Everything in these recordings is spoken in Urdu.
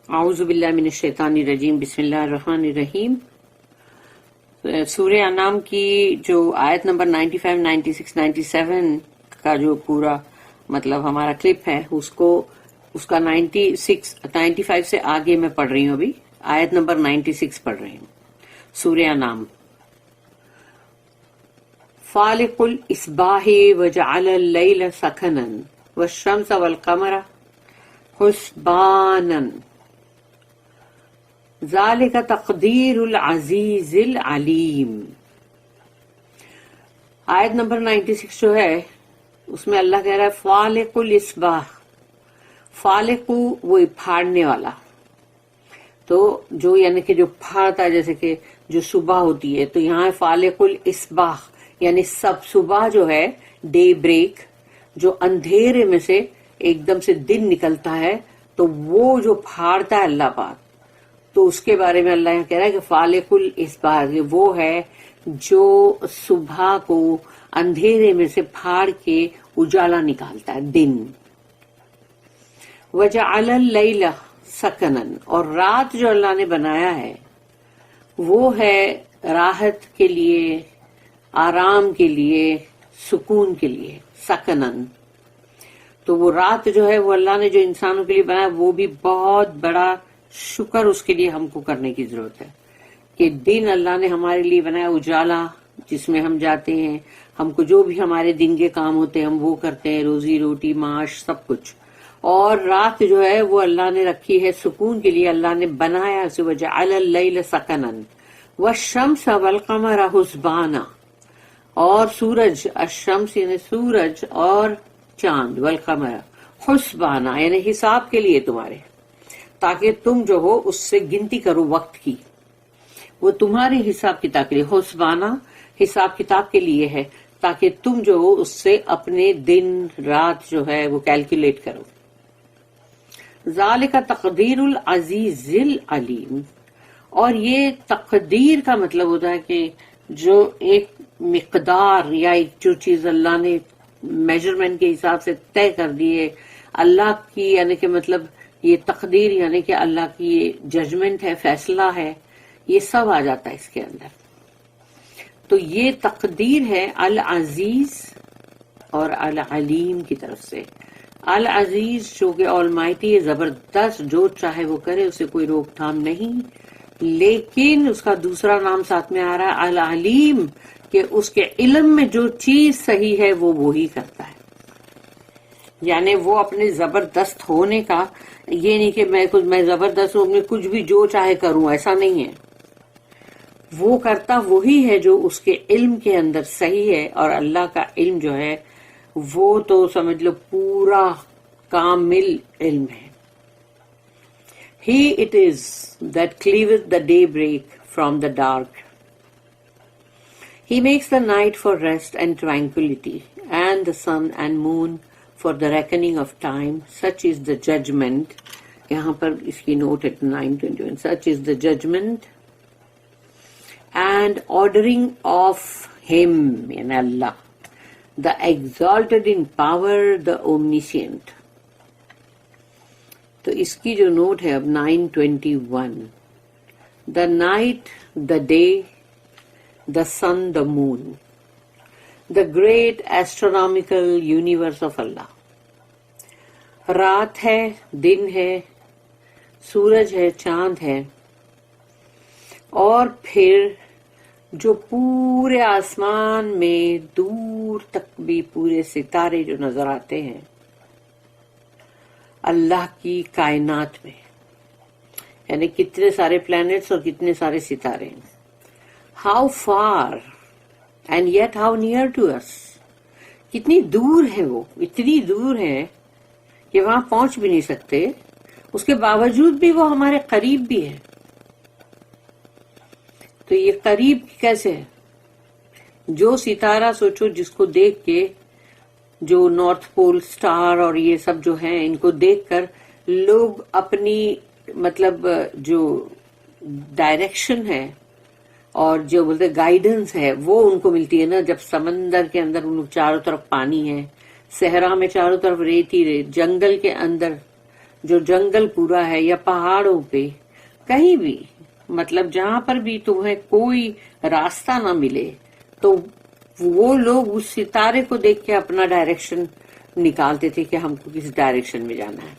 اعوذ باللہ من الشیطان الرجیم، بسم اللہ الرحمن الرحیم۔ سورہ انعام کی جو آیت نمبر 95، 96، 97 کا جو پورا مطلب ہمارا کلپ ہے، اس کا 95 سے آگے میں پڑھ رہی ہوں۔ ابھی آیت نمبر 96 پڑھ رہی ہوں، سورہ انعام۔ فالق الاصباح وجعل اللیل سکنا والشمس والقمر حسبانا ذالک تقدیر العزیز العلیم۔ آیت نمبر 96 جو ہے اس میں اللہ کہہ رہا ہے فالق الاصباح، فالق وہ پھاڑنے والا، تو جو یعنی کہ جو پھاڑتا ہے، جیسے کہ جو صبح ہوتی ہے، تو یہاں ہے فالق الاصباح، یعنی صبح جو ہے، ڈے بریک، جو اندھیرے میں سے ایک دم سے دن نکلتا ہے، تو وہ جو پھاڑتا ہے اللہ پاک، تو اس کے بارے میں اللہ یہاں کہہ رہا ہے کہ فالق الاصباح وہ ہے جو صبح کو اندھیرے میں سے پھاڑ کے اجالا نکالتا ہے، دن۔ وجعل اللیل سکنا، اور رات جو اللہ نے بنایا ہے وہ ہے راحت کے لیے، آرام کے لیے، سکون کے لیے، سکنن۔ تو وہ رات جو ہے وہ اللہ نے جو انسانوں کے لیے بنایا، وہ بھی بہت بڑا شکر اس کے لیے ہم کو کرنے کی ضرورت ہے کہ دن اللہ نے ہمارے لیے بنایا، اجالا جس میں ہم جاتے ہیں، ہم کو جو بھی ہمارے دن کے کام ہوتے ہیں ہم وہ کرتے ہیں، روزی روٹی، معاش، سب کچھ۔ اور رات جو ہے وہ اللہ نے رکھی ہے سکون کے لیے، اللہ نے بنایا اسے، وجعل اللیل سکنا والشمس والقمر حسبانا، اور سورج، الشمس یعنی سورج اور چاند، والقمر حسبانا یعنی حساب کے لیے تمہارے، تاکہ تم جو ہو اس سے گنتی کرو وقت کی، وہ تمہارے حساب کتاب کے لیے، حسبانا حساب کتاب کے لیے ہے، تاکہ تم جو ہو اس سے اپنے دن رات جو ہے وہ کیلکولیٹ کرو۔ ذالک تقدیر العزیز العلیم، اور یہ تقدیر کا مطلب ہوتا ہے کہ جو ایک مقدار یا ایک جو چیز اللہ نے میجرمنٹ کے حساب سے طے کر دی ہے، اللہ کی یعنی کہ مطلب یہ تقدیر یعنی کہ اللہ کی یہ ججمنٹ ہے، فیصلہ ہے، یہ سب آ جاتا ہے اس کے اندر۔ تو یہ تقدیر ہے العزیز اور العلیم کی طرف سے۔ العزیز جو کہ آلمائٹی ہے، زبردست، جو چاہے وہ کرے، اسے کوئی روک تھام نہیں، لیکن اس کا دوسرا نام ساتھ میں آ رہا ہے العلیم، کہ اس کے علم میں جو چیز صحیح ہے وہ وہی کرتا ہے۔ یعنی وہ اپنے زبردست ہونے کا یہ نہیں کہ میں زبردست ہوں، میں کچھ بھی جو چاہے کروں، ایسا نہیں ہے۔ وہ کرتا وہی ہے جو اس کے علم کے اندر صحیح ہے، اور اللہ کا علم جو ہے وہ تو سمجھ لو پورا کامل علم ہے۔ He it is that cleaveth the daybreak from the dark. He makes the night for rest and tranquility, and the sun and moon for the reckoning of time. Such is the judgment. یہاں پر اس کی نوٹ ہے 921. Such is the judgment and ordering of him, یعنی اللہ, the exalted in power, the omniscient. تو اس کی جو نوٹ ہے اب 921. The night, the day, the sun, the moon, the great astronomical universe of Allah. رات ہے، دن ہے، سورج ہے، چاند ہے، اور پھر جو پورے آسمان میں دور تک بھی پورے ستارے جو نظر آتے ہیں اللہ کی کائنات میں، یعنی کتنے سارے پلانٹس اور کتنے سارے ستارے ہیں۔ How far and yet how near to us, کتنی دور ہے، وہ اتنی دور ہے کہ وہاں پہنچ بھی نہیں سکتے، اس کے باوجود بھی وہ ہمارے قریب بھی ہے۔ تو یہ قریب کیسے ہے؟ جو ستارہ سوچو جس کو دیکھ کے، جو نارتھ پول سٹار اور یہ سب جو ہیں، ان کو دیکھ کر لوگ اپنی مطلب جو ڈائریکشن ہے اور جو بولتے گائیڈنس ہے وہ ان کو ملتی ہے نا، جب سمندر کے اندر ان چاروں طرف پانی ہے، صحرا میں چاروں طرف ریت ہی ریت، جنگل کے اندر جو جنگل پورا ہے یا پہاڑوں پہ کہیں بھی، مطلب جہاں پر بھی تمہیں کوئی راستہ نہ ملے تو وہ لوگ اس ستارے کو دیکھ کے اپنا ڈائریکشن نکالتے تھے کہ ہم کو کس ڈائریکشن میں جانا ہے.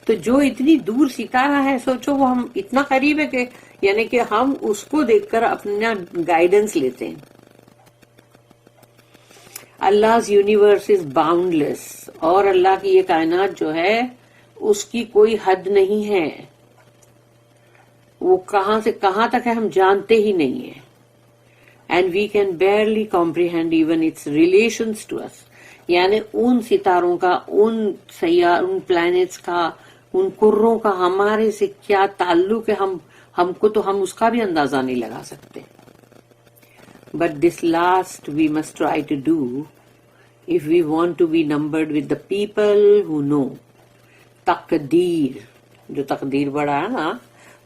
تو جو اتنی دور ستارہ ہے، سوچو وہ ہم اتنا قریب ہے کہ یعنی کہ ہم اس کو دیکھ کر اپنا گائیڈنس لیتے ہیں. Allah's universe is boundless، اور اللہ کی یہ کائنات جو ہے اس کی کوئی حد نہیں ہے، وہ کہاں سے کہاں تک ہے ہم جانتے ہی نہیں ہیں. And we can barely comprehend even its relations to us، یعنی ان ستاروں کا، ان پلانٹس کا، ان کروں کا ہمارے سے کیا تعلق ہے، ہم کو تو ہم اس کا بھی اندازہ نہیں لگا سکتے. But this last we must try to do if we want to be numbered with the people who know. تقدیر، جو تقدیر بڑا ہے نا،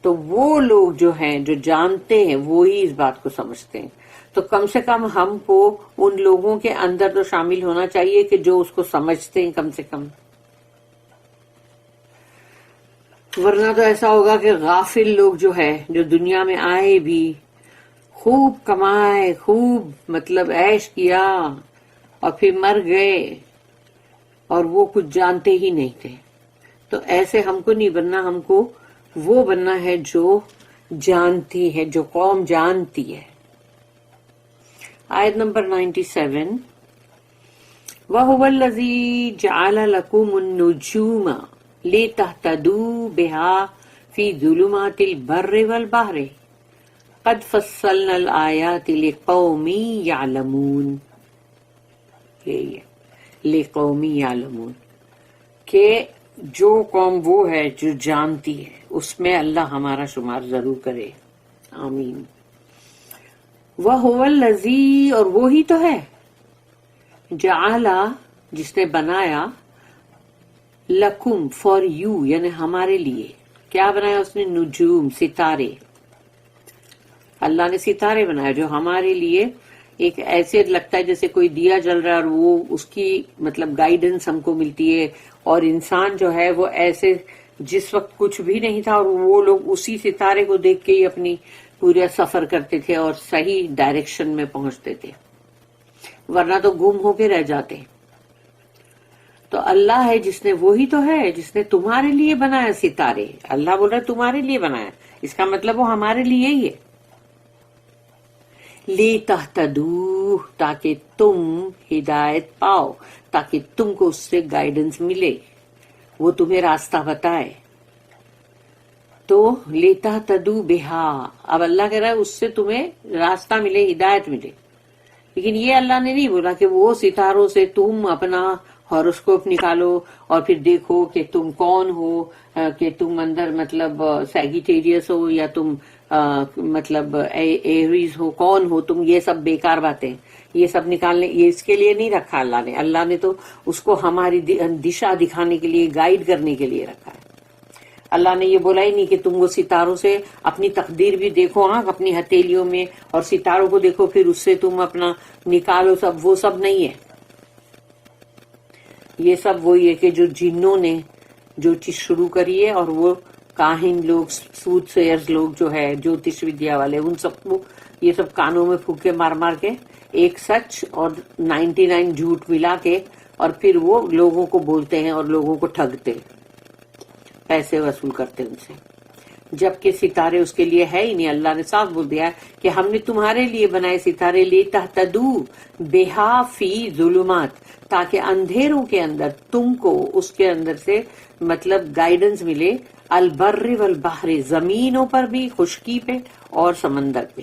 تو وہ لوگ جو ہیں جو جانتے ہیں وہی اس بات کو سمجھتے ہیں. تو کم سے کم ہم کو ان لوگوں کے اندر تو شامل ہونا چاہیے کہ جو اس کو سمجھتے ہیں کم سے کم. ورنہ تو ایسا ہوگا کہ غافل لوگ جو ہے، جو دنیا میں آئے بھی، خوب کمائے، خوب مطلب عیش کیا اور پھر مر گئے اور وہ کچھ جانتے ہی نہیں تھے. تو ایسے ہم کو نہیں بننا، ہم کو وہ بننا ہے جو جانتی ہے، جو قوم جانتی ہے. آیت نمبر 97، وَهُوَ الَّذِي جَعَلَ لَكُمُ النُّجُومَ لِتَهْتَدُوا بِهَا فِي ظُلُمَاتِ الْبَرِّ وَالْبَحْرِ قَدْ فَصَّلْنَا الْآيَاتِ لِقَوْمٍ يَعْلَمُونَ. لِقَوْمٍ يَعْلَمُونَ کہ جو قوم وہ ہے جو جانتی ہے، اس میں اللہ ہمارا شمار ضرور کرے. آمین. وَهُوَ الَّذِي، اور وہی تو ہے، جعل، جس نے بنایا، لکم، فار یو، یعنی ہمارے لیے. کیا بنایا اس نے؟ نجوم، ستارے. اللہ نے ستارے بنایا جو ہمارے لیے ایک ایسے لگتا ہے جیسے کوئی دیا جل رہا ہے، اور وہ اس کی مطلب گائیڈنس ہم کو ملتی ہے. اور انسان جو ہے وہ ایسے جس وقت کچھ بھی نہیں تھا اور وہ لوگ اسی ستارے کو دیکھ کے ہی اپنی پورا سفر کرتے تھے اور صحیح ڈائریکشن میں پہنچتے تھے، ورنہ تو گم ہو کے رہ جاتے. تو اللہ ہے جس نے، وہی تو ہے جس نے تمہارے لیے بنایا ستارے. اللہ بول رہا ہے تمہارے لیے بنایا، اس کا مطلب وہ ہمارے لیے ہی ہے. لِتَهْتَدُوا، تاکہ تم ہدایت پاؤ، تاکہ تم کو اس سے گائیڈنس ملے، وہ تمہیں راستہ بتائے. تو لِتَهْتَدُوا بِهَا، اب اللہ کہہ رہا ہے اس سے تمہیں راستہ ملے، ہدایت ملے. لیکن یہ اللہ نے نہیں بولا کہ وہ ستاروں سے تم اپنا ہاروسکوپ نکالو اور پھر دیکھو کہ تم کون ہو، کہ تم اندر مطلب سیگیٹیریس ہو یا تم مطلب ایریز ہو، کون ہو تم. یہ سب بیکار باتیں، یہ سب نکالنے، یہ اس کے لیے نہیں رکھا اللہ نے. اللہ نے تو اس کو ہماری دشا دکھانے کے لیے، گائیڈ کرنے کے لیے رکھا ہے. اللہ نے یہ بولا ہی نہیں کہ تم وہ ستاروں سے اپنی تقدیر بھی دیکھو، ہاں اپنی ہتھیلیوں میں، اور ستاروں کو دیکھو پھر اس سے تم اپنا نکالو. سب وہ سب نہیں ہے. یہ سب وہی ہے کہ جو جنوں نے جو چیز شروع کری ہے، اور وہ کاہن لوگ، سوت سیئرز لوگ جو ہے، جوتش ودیا والے، ان سب کو یہ سب کانوں میں پھونکے مار مار کے ایک سچ اور 99 جھوٹ ملا کے، اور پھر وہ لوگوں کو بولتے ہیں اور لوگوں کو ٹھگتے، پیسے وصول کرتے ان سے، جبکہ ستارے اس کے لیے ہے ہی نہیں. اللہ نے صاف بول دیا ہے کہ ہم نے تمہارے لیے بنائے ستارے، لِتَهْتَدُوا بِهَا فِي ظُلُمَاتٍ، تاکہ اندھیروں کے اندر تم کو اس کے اندر سے مطلب گائیڈنس ملے، البر والبحر، زمینوں پر بھی، خشکی پہ اور سمندر پہ.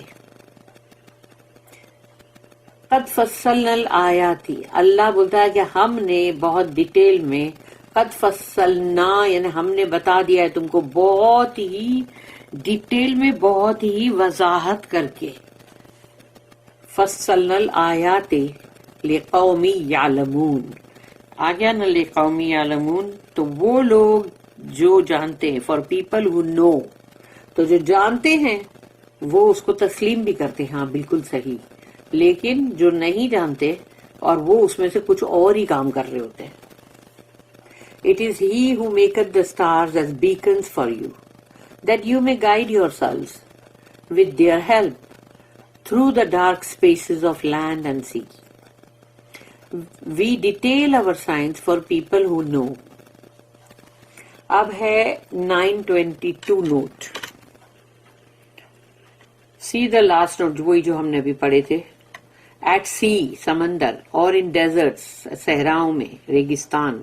قد فصلنا الآیات، اللہ بولتا ہے کہ ہم نے بہت ڈیٹیل میں، قد فصلنا یعنی ہم نے بتا دیا ہے تم کو بہت ہی ڈیٹیل میں، بہت ہی وضاحت کر کے. فصلنا الآیات لقوم یعلمون، آ گیا نا لقوم یعلمون، تو وہ لوگ جو جانتے ہیں، فار پیپل ہو نو، تو جو جانتے ہیں وہ اس کو تسلیم بھی کرتے ہیں، ہاں بالکل صحیح. لیکن جو نہیں جانتے اور وہ اس میں سے کچھ اور ہی کام کر رہے ہوتے ہیں. It is He who maketh the stars as beacons for you, that you may guide yourselves with their help through the dark spaces of land and sea. We detail our science for people who know. اب ہے 922 note. See the last note وہی جو ہم نے ابھی پڑھے تھے. ایٹ سی سمندر, اور ان ڈیزرٹس صحراؤں میں, ریگستان,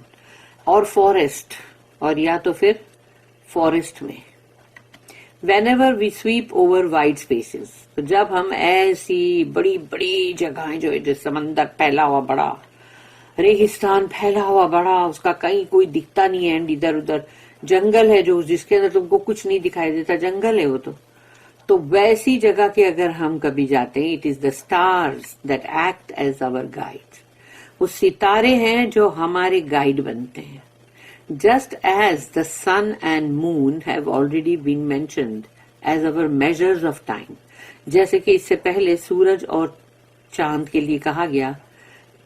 اور فارسٹ, اور یا تو پھر فارسٹ میں. Whenever we sweep over wide spaces, تو جب ہم ایسی بڑی بڑی جگہیں جو سمندر پھیلا ہوا بڑا, ریگستان پھیلا ہوا بڑا, اس کا کہیں کوئی دکھتا نہیں ہے, ادھر ادھر جنگل ہے جو جس کے اندر تم کو کچھ نہیں دکھائی دیتا, جنگل ہے وہ تو ویسی جگہ کے اگر ہم کبھی جاتے ہیں, it is the stars that act as our guide. وہ ستارے ہیں جو ہمارے گائیڈ بنتے ہیں. Just as the sun and moon have already been mentioned as our measures of time, جیسے کہ اس سے پہلے سورج اور چاند کے لیے کہا گیا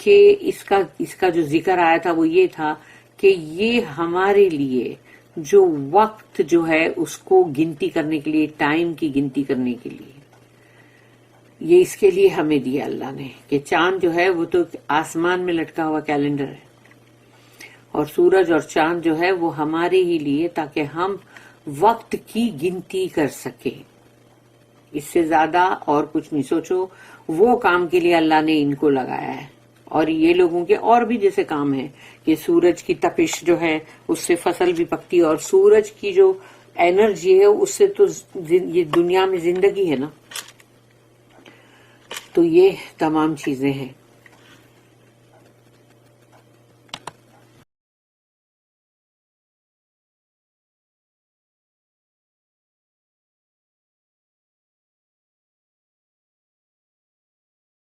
کہ اس کا جو ذکر آیا تھا وہ یہ تھا کہ یہ ہمارے لیے جو وقت جو ہے اس کو گنتی کرنے کے لیے, ٹائم کی گنتی کرنے کے لیے, یہ اس کے لیے ہمیں دیا اللہ نے, کہ چاند جو ہے وہ تو آسمان میں لٹکا ہوا کیلنڈر ہے, اور سورج اور چاند جو ہے وہ ہمارے ہی لیے, تاکہ ہم وقت کی گنتی کر سکیں. اس سے زیادہ اور کچھ نہیں. سوچو وہ کام کے لیے اللہ نے ان کو لگایا ہے, اور یہ لوگوں کے اور بھی جیسے کام ہے کہ سورج کی تپش جو ہے اس سے فصل بھی پکتی ہے, اور سورج کی جو انرجی ہے اس سے تو یہ دنیا میں زندگی ہے نا. تو یہ تمام چیزیں ہیں.